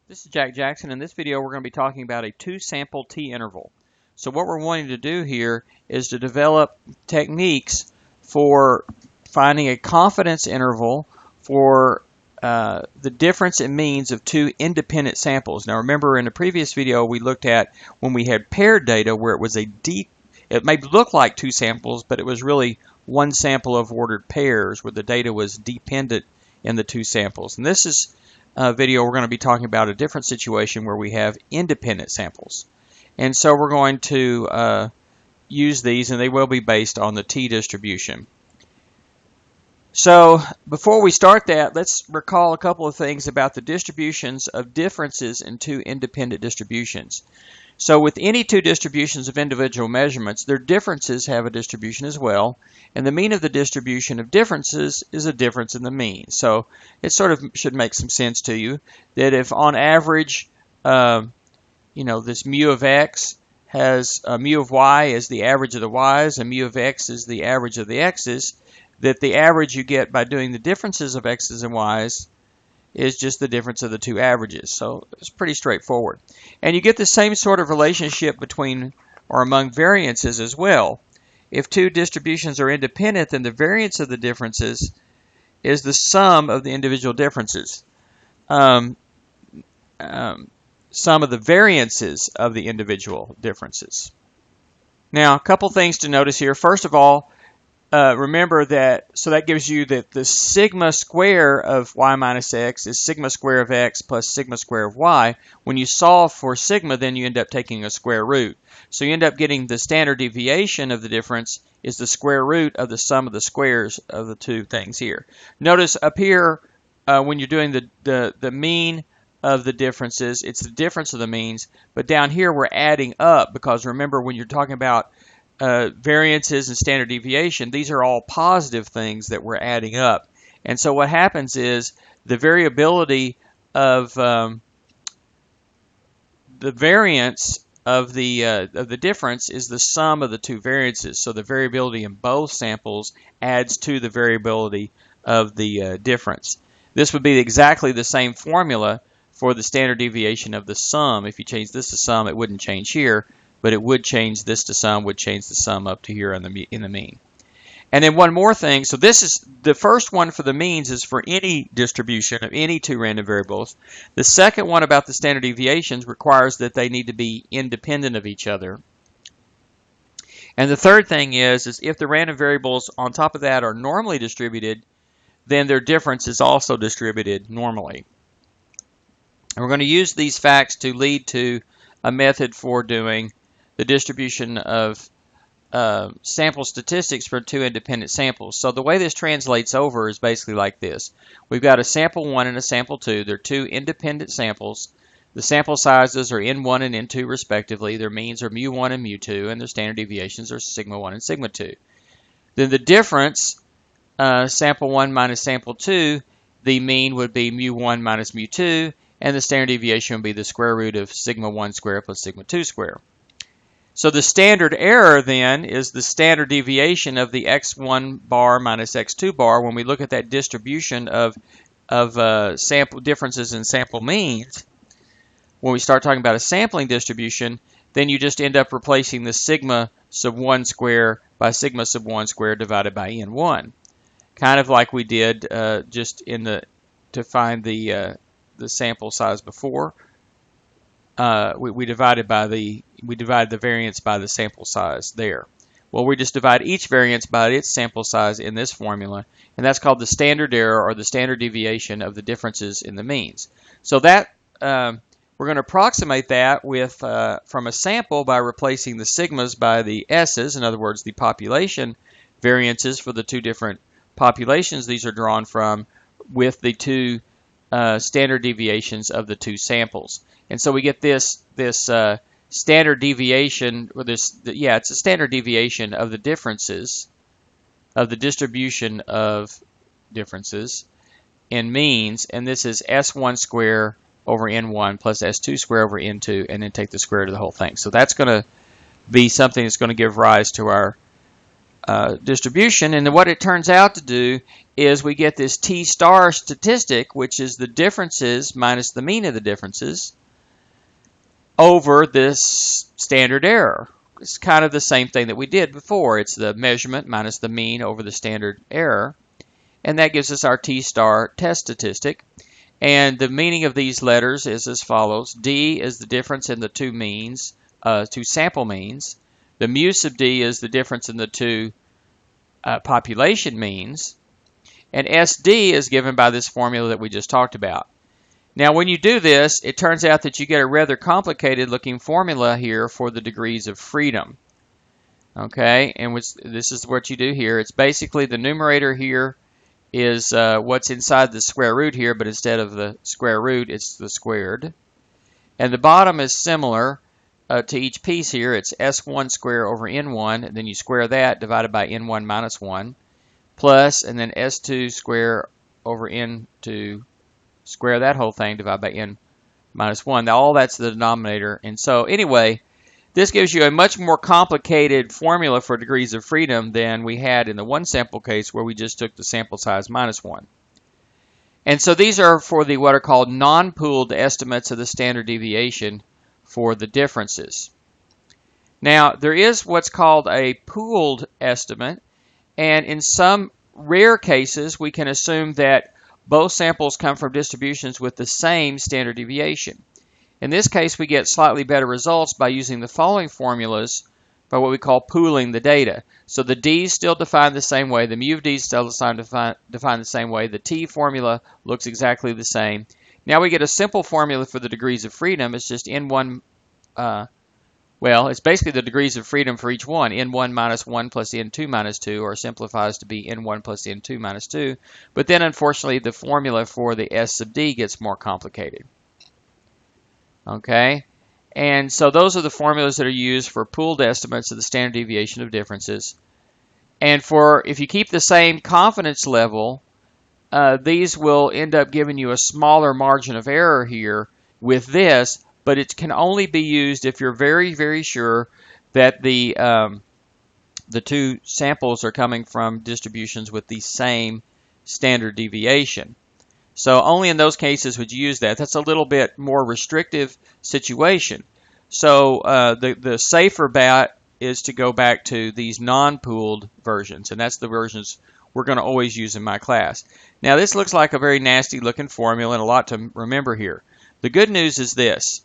This is Jack Jackson. In this video, we're going to be talking about a two-sample t-interval. So what we're wanting to do here is to develop techniques for finding a confidence interval for the difference in means of two independent samples. Now remember, in the previous video we looked at when we had paired data where it was it may look like two samples, but it was really one sample of ordered pairs where the data was dependent in the two samples. And this is video we're going to be talking about a different situation where we have independent samples. And so we're going to use these, and they will be based on the t-distribution. So before we start that, let's recall a couple of things about the distributions of differences in two independent distributions. So with any two distributions of individual measurements, their differences have a distribution as well, and the mean of the distribution of differences is a difference in the mean. So it sort of should make some sense to you that if on average, this mu of x has mu of y is the average of the y's and mu of x is the average of the x's, that the average you get by doing the differences of x's and y's is just the difference of the two averages. So it's pretty straightforward. And you get the same sort of relationship between or among variances as well. If two distributions are independent, then the variance of the differences is the sum of the individual differences. Sum of the variances of the individual differences. Now, a couple things to notice here. First of all, remember that, so that gives you that the sigma square of y minus x is sigma square of x plus sigma square of y. When you solve for sigma, then you end up taking a square root. So you end up getting the standard deviation of the difference is the square root of the sum of the squares of the two things here. Notice up here, when you're doing the mean of the differences, it's the difference of the means, but down here we're adding up, because remember, when you're talking about variances and standard deviation, these are all positive things that we're adding up. And so what happens is the variability of the variance of the difference is the sum of the two variances. So the variability in both samples adds to the variability of the difference. This would be exactly the same formula for the standard deviation of the sum. If you change this to sum, it wouldn't change here, but it would change this to sum, would change the sum up to here in the mean. And then one more thing, so this is the first one for the means is for any distribution of any two random variables. The second one about the standard deviations requires that they need to be independent of each other. And the third thing is if the random variables on top of that are normally distributed, then their difference is also distributed normally. And we're going to use these facts to lead to a method for doing the distribution of sample statistics for two independent samples. So the way this translates over is basically like this. We've got a sample 1 and a sample 2. They're two independent samples. The sample sizes are n1 and n2 respectively. Their means are mu1 and mu2, and their standard deviations are sigma 1 and sigma 2. Then the difference, sample 1 minus sample 2, the mean would be mu1 minus mu2, and the standard deviation would be the square root of sigma 1 squared plus sigma 2 squared. So the standard error then is the standard deviation of the x1 bar minus x2 bar when we look at that distribution of sample differences in sample means. When we start talking about a sampling distribution, then you just end up replacing the sigma sub 1 squared by sigma sub 1 squared divided by n1. Kind of like we did just to find the sample size before. We divided the variance by the sample size there. Well, we just divide each variance by its sample size in this formula, and that's called the standard error or the standard deviation of the differences in the means. So that we're going to approximate that with from a sample by replacing the sigmas by the s's. In other words, the population variances for the two different populations these are drawn from, with the two standard deviations of the two samples. And so we get this standard deviation, or it's a standard deviation of the differences, of the distribution of differences in means, and this is s1 squared over n1 plus s2 squared over n2, and then take the square root of the whole thing. So that's going to be something that's going to give rise to our distribution, and then what it turns out to do is we get this T star statistic, which is the differences minus the mean of the differences over this standard error. It's kind of the same thing that we did before. It's the measurement minus the mean over the standard error, and that gives us our T star test statistic. And the meaning of these letters is as follows. D is the difference in the two means, two sample means. The mu sub D is the difference in the two population means. And SD is given by this formula that we just talked about. Now, when you do this, it turns out that you get a rather complicated looking formula here for the degrees of freedom. Okay, and this is what you do here. It's basically the numerator here is what's inside the square root here, but instead of the square root, it's the squared. And the bottom is similar to each piece here. It's S1 squared over N1, and then you square that divided by N1 minus 1, plus, and then S2 squared over N2, square that whole thing divided by N minus 1. Now, all that's the denominator. And so, anyway, this gives you a much more complicated formula for degrees of freedom than we had in the one sample case where we just took the sample size minus 1. And so these are for the what are called non-pooled estimates of the standard deviation for the differences. Now, there is what's called a pooled estimate, and in some rare cases, we can assume that both samples come from distributions with the same standard deviation. In this case, we get slightly better results by using the following formulas by what we call pooling the data. So the D is still defined the same way, the mu of D is still defined the same way, the T formula looks exactly the same. Now we get a simple formula for the degrees of freedom. It's just N1, well, it's basically the degrees of freedom for each one, N1 minus 1 plus N2 minus 2, or simplifies to be N1 plus N2 minus 2. But then, unfortunately, the formula for the S sub D gets more complicated. Okay, and so those are the formulas that are used for pooled estimates of the standard deviation of differences. And for if you keep the same confidence level, these will end up giving you a smaller margin of error here with this, but it can only be used if you're very, very sure that the two samples are coming from distributions with the same standard deviation. So only in those cases would you use that. That's a little bit more restrictive situation. So the safer bet is to go back to these non-pooled versions, and that's the versions we're going to always use in my class. Now this looks like a very nasty looking formula and a lot to remember here. The good news is this.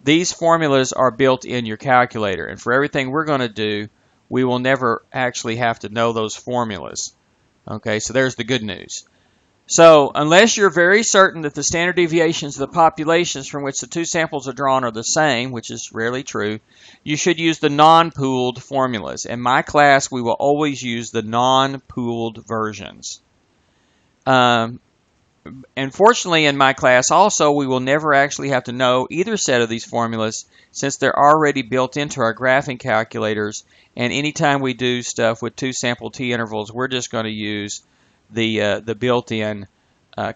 These formulas are built in your calculator, and for everything we're going to do, we will never actually have to know those formulas. Okay, so there's the good news. So, unless you're very certain that the standard deviations of the populations from which the two samples are drawn are the same, which is rarely true, you should use the non-pooled formulas. In my class, we will always use the non-pooled versions. Unfortunately, in my class also, we will never actually have to know either set of these formulas since they're already built into our graphing calculators, and anytime we do stuff with two sample t intervals, we're just going to use the built-in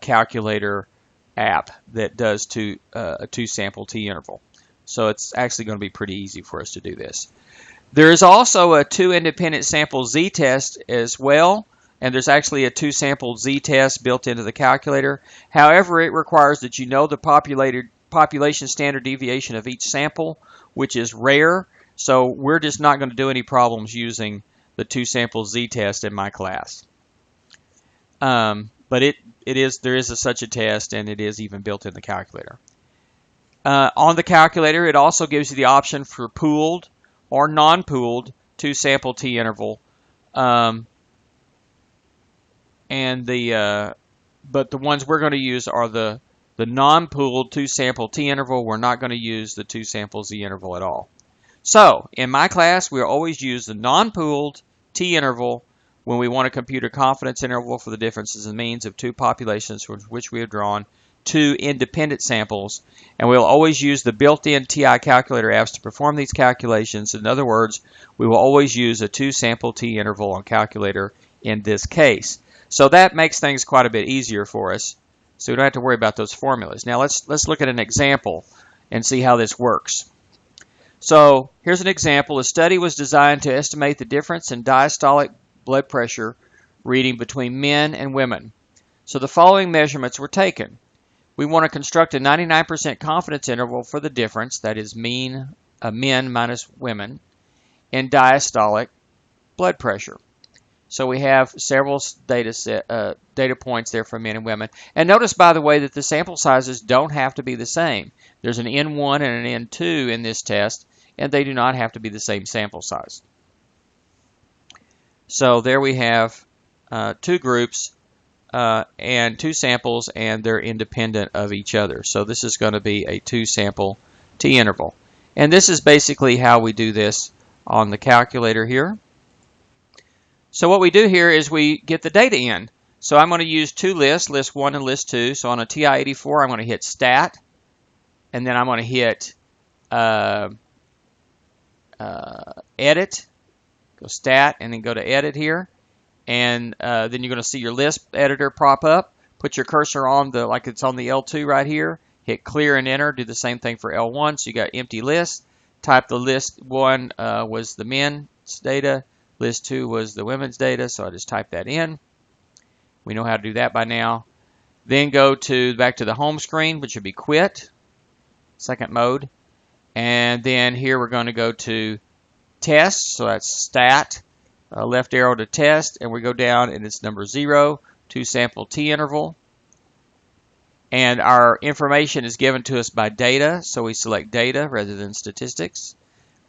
calculator app that does a two sample t interval. So it's actually going to be pretty easy for us to do this. There is also a two independent sample z-test as well, and there's actually a two sample z-test built into the calculator. However, it requires that you know the population standard deviation of each sample, which is rare. So we're just not going to do any problems using the two sample z-test in my class. But there is such a test, and it is even built in the calculator. On the calculator, it also gives you the option for pooled or non-pooled two sample t interval. But the ones we're going to use are the non-pooled two sample t interval. We're not going to use the two sample z interval at all. So in my class, we'll always use the non-pooled t interval when we want to compute a confidence interval for the differences in means of two populations from which we have drawn two independent samples, and we'll always use the built-in TI calculator apps to perform these calculations. In other words, we will always use a two sample t interval on calculator in this case. So that makes things quite a bit easier for us, so we don't have to worry about those formulas. Now let's look at an example and see how this works. So here's an example. A study was designed to estimate the difference in diastolic blood pressure reading between men and women. So the following measurements were taken. We want to construct a 99% confidence interval for the difference, that is men minus women, in diastolic blood pressure. So we have several data points there for men and women. And notice, by the way, that the sample sizes don't have to be the same. There's an N1 and an N2 in this test, and they do not have to be the same sample size. So there we have two groups and two samples, and they're independent of each other. So this is going to be a two-sample t-interval. And this is basically how we do this on the calculator here. So what we do here is we get the data in. So I'm going to use two lists, list 1 and list 2. So on a TI-84, I'm going to hit stat, and then I'm going to hit edit, go stat, and then go to edit here. And then you're going to see your list editor pop up. Put your cursor on like it's on the L2 right here. Hit clear and enter. Do the same thing for L1. So you got empty list. Type the list 1 was the men's data. List 2 was the women's data. So I just type that in. We know how to do that by now. Then go back to the home screen, which would be quit, second mode. And then here we're going to go to test. So that's stat. Left arrow to test, and we go down, and it's number 0, two-sample t-interval. And our information is given to us by data, so we select data rather than statistics.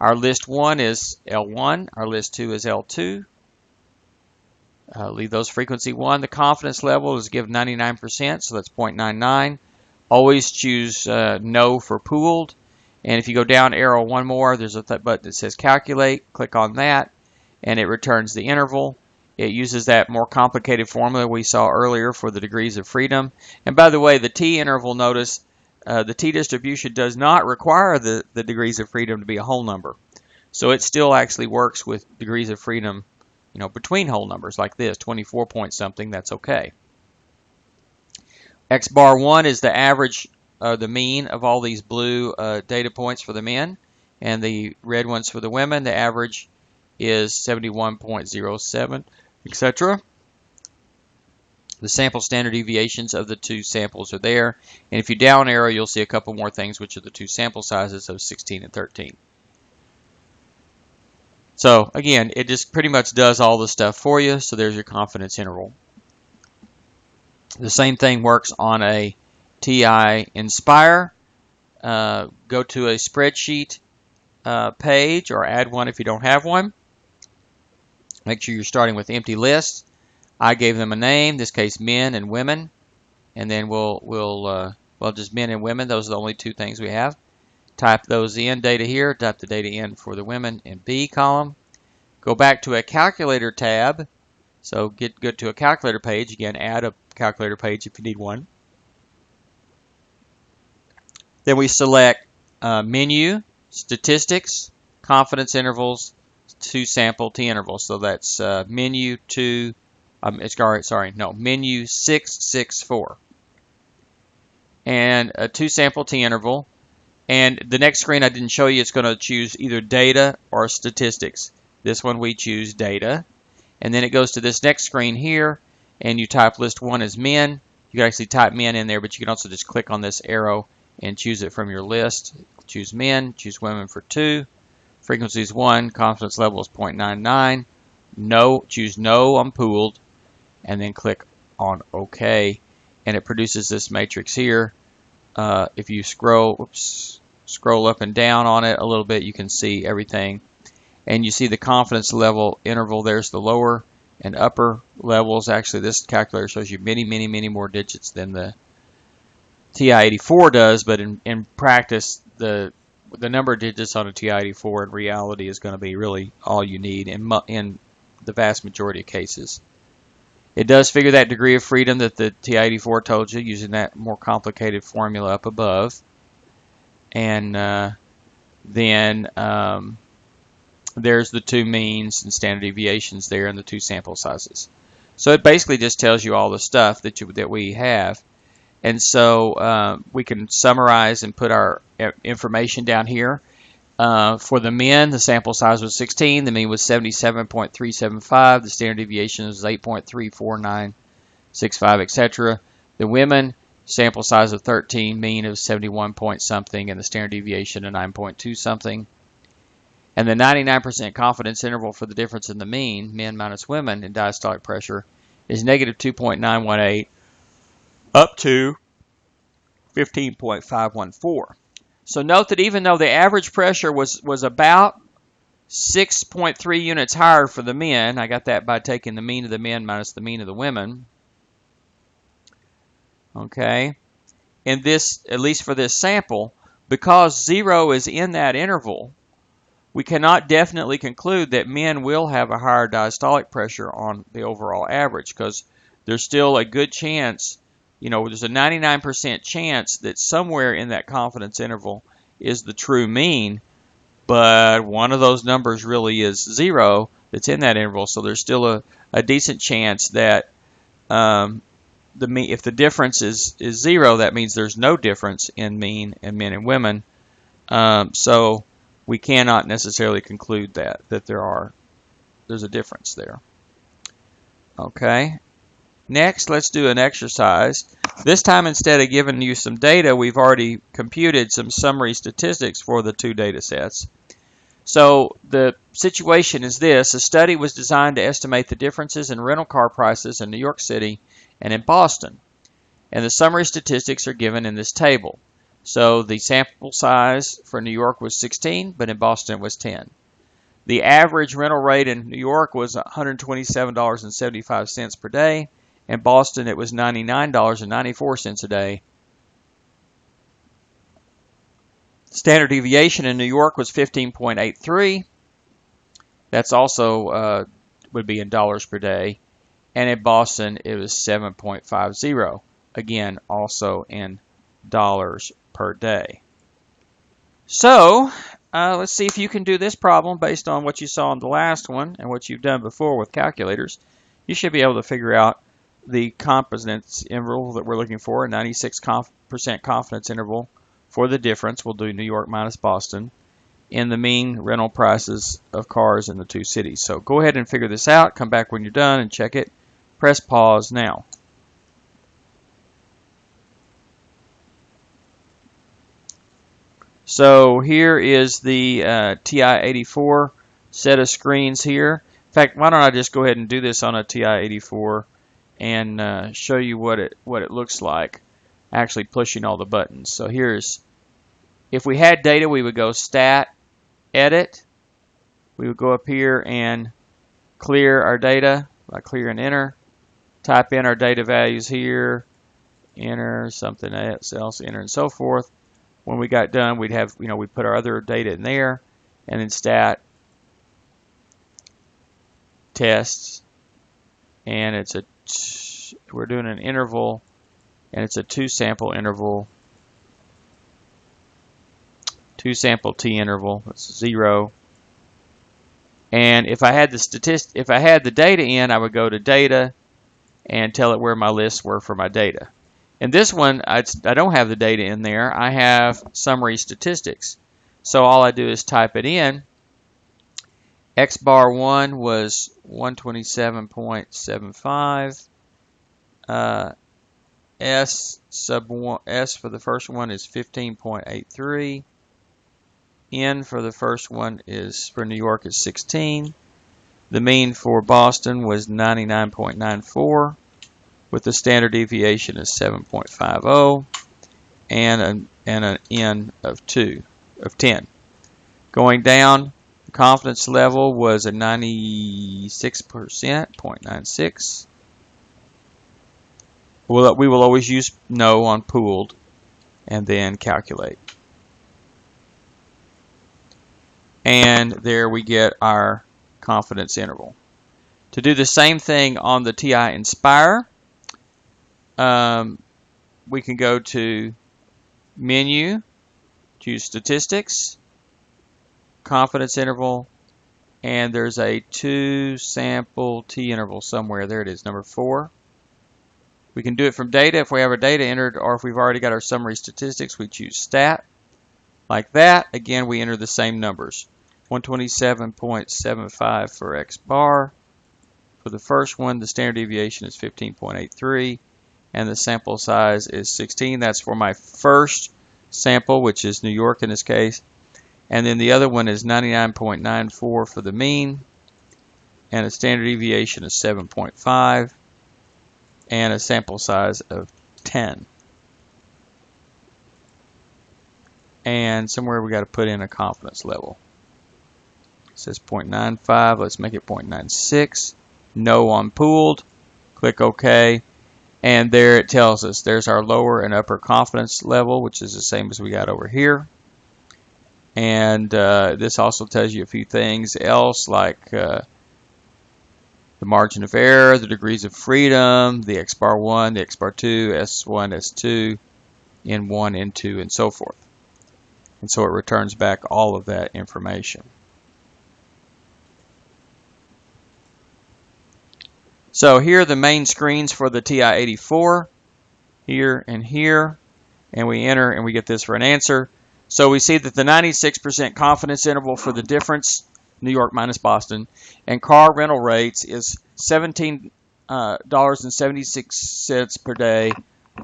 Our list 1 is L1, our list 2 is L2. Leave those frequency 1. The confidence level is given 99%, so that's 0.99. Always choose no for pooled. And if you go down arrow one more, there's a button that says calculate. Click on that, and it returns the interval. It uses that more complicated formula we saw earlier for the degrees of freedom. And by the way, the t-interval, notice the t-distribution does not require the degrees of freedom to be a whole number. So it still actually works with degrees of freedom, between whole numbers like this, 24 point something, that's okay. X bar 1 is the average, the mean of all these blue data points for the men, and the red ones for the women. The average is 71.07, etc. The sample standard deviations of the two samples are there. And if you down arrow, you'll see a couple more things, which are the two sample sizes of 16 and 13. So again, it just pretty much does all the stuff for you. So there's your confidence interval. The same thing works on a TI-nspire. Go to a spreadsheet page, or add one if you don't have one. Make sure you're starting with empty lists. I gave them a name, in this case men and women, and then we'll just men and women. Those are the only two things we have. Type those in, data here. Type the data in for the women in B column. Go back to a calculator tab. So go to a calculator page. Again, add a calculator page if you need one. Then we select menu, statistics, confidence intervals, two sample t-intervals. So that's menu 664. And a two sample t-interval. And the next screen I didn't show you, it's going to choose either data or statistics. This one we choose data. And then it goes to this next screen here, and you type list 1 as men. You can actually type men in there, but you can also just click on this arrow and choose it from your list. Choose men, choose women for 2. Frequency is 1, confidence level is 0.99. No, choose no on pooled, and then click on OK. And it produces this matrix here. If you scroll up and down on it a little bit, you can see everything. And you see the confidence level interval. There's the lower and upper levels. Actually, this calculator shows you many, many, many more digits than the TI-84 does. But in practice, the number of digits on a TI-84 in reality is going to be really all you need in the vast majority of cases. It does figure that degree of freedom that the TI-84 told you using that more complicated formula up above. And then there's the two means and standard deviations there and the two sample sizes. So it basically just tells you all the stuff that we have. And so we can summarize and put our information down here. For the men, the sample size was 16. The mean was 77.375. The standard deviation was 8.34965, etc. The women, sample size of 13, mean of 71 point something, and the standard deviation of 9.2 something. And the 99% confidence interval for the difference in the mean, men minus women, in diastolic pressure is negative 2.918 up to 15.514. So note that even though the average pressure was about 6.3 units higher for the men, I got that by taking the mean of the men minus the mean of the women. Okay, and this, at least for this sample, because 0 is in that interval, we cannot definitely conclude that men will have a higher diastolic pressure on the overall average, because there's still a good chance, there's a 99% chance that somewhere in that confidence interval is the true mean, but one of those numbers really is 0 that's in that interval, so there's still a decent chance that if the difference is 0, that means there's no difference in mean in men and women. So we cannot necessarily conclude that there's a difference there. Okay. Next, let's do an exercise. This time, instead of giving you some data, we've already computed some summary statistics for the two data sets. So the situation is this. A study was designed to estimate the differences in rental car prices in New York City and in Boston. And the summary statistics are given in this table. So the sample size for New York was 16, but in Boston it was 10. The average rental rate in New York was $127.75 per day. In Boston it was $99.94 a day. Standard deviation in New York was 15.83. That's also would be in dollars per day. And in Boston it was 7.50. Again, also in dollars per day. So let's see if you can do this problem based on what you saw in the last one and what you've done before with calculators. You should be able to figure out the confidence interval that we're looking for, a 96% confidence interval for the difference. We'll do New York minus Boston in the mean rental prices of cars in the two cities. So go ahead and figure this out. Come back when you're done and check it. Press pause now. So here is the TI84 set of screens here. In fact, why don't I just go ahead and do this on a TI84 and show you what it looks like actually pushing all the buttons. So here's, if we had data, we would go Stat, Edit. We would go up here and clear our data by clear and enter. Type in our data values here, enter something else, enter, and so forth. When we got done, we'd have, we put our other data in there, and then Stat, Tests, and we're doing an interval, and it's a 2-sample interval, 2-sample T interval. That's 0. And if I had the data in, I would go to Data and tell it where my lists were for my data. In this one, I don't have the data in there. I have summary statistics. So all I do is type it in. X bar 1 was 127.75. S for the first one is 15.83. N for the first one for New York is 16. The mean for Boston was 99.94. with the standard deviation is 7.50 and an N of 10. Going down, the confidence level was a 96%, 0.96. Well, we will always use no on pooled and then calculate. And there we get our confidence interval. To do the same thing on the TI-nspire, we can go to Menu, choose Statistics, Confidence Interval, and there's a 2-sample T interval somewhere. There it is, number 4. We can do it from data if we have our data entered, or if we've already got our summary statistics, we choose Stat, like that. Again, we enter the same numbers. 127.75 for X bar. For the first one, the standard deviation is 15.83, and the sample size is 16. That's for my first sample, which is New York in this case. And then the other one is 99.94 for the mean, and a standard deviation of 7.5, and a sample size of 10. And somewhere we got to put in a confidence level. It says 0.95. Let's make it 0.96. No on pooled. Click OK. And there it tells us there's our lower and upper confidence level, which is the same as we got over here. And this also tells you a few things else, like the margin of error, the degrees of freedom, the X bar 1, the X bar 2, S1, S2, N1, N2, and so forth. And so it returns back all of that information. So here are the main screens for the TI-84, here and here, and we enter and we get this for an answer. So we see that the 96% confidence interval for the difference, New York minus Boston, and car rental rates is $17.76 per day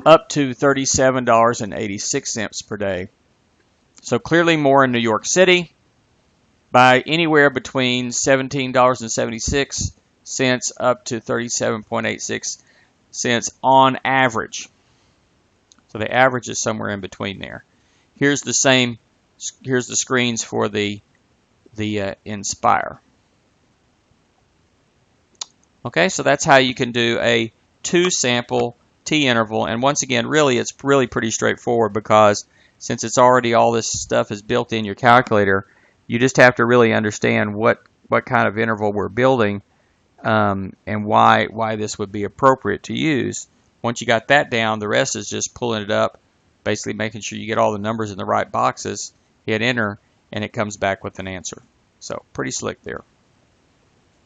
up to $37.86 per day. So clearly more in New York City by anywhere between $17.76 up to 37.86 cents on average. So the average is somewhere in between there. Here's the screens for the Inspire. Okay, so that's how you can do a 2-sample t-interval. And once again, really, it's really pretty straightforward, because since it's already all this stuff is built in your calculator, you just have to really understand what kind of interval we're building, and why this would be appropriate to use. Once you got that down, the rest is just pulling it up, basically making sure you get all the numbers in the right boxes, hit enter, and it comes back with an answer. So pretty slick there.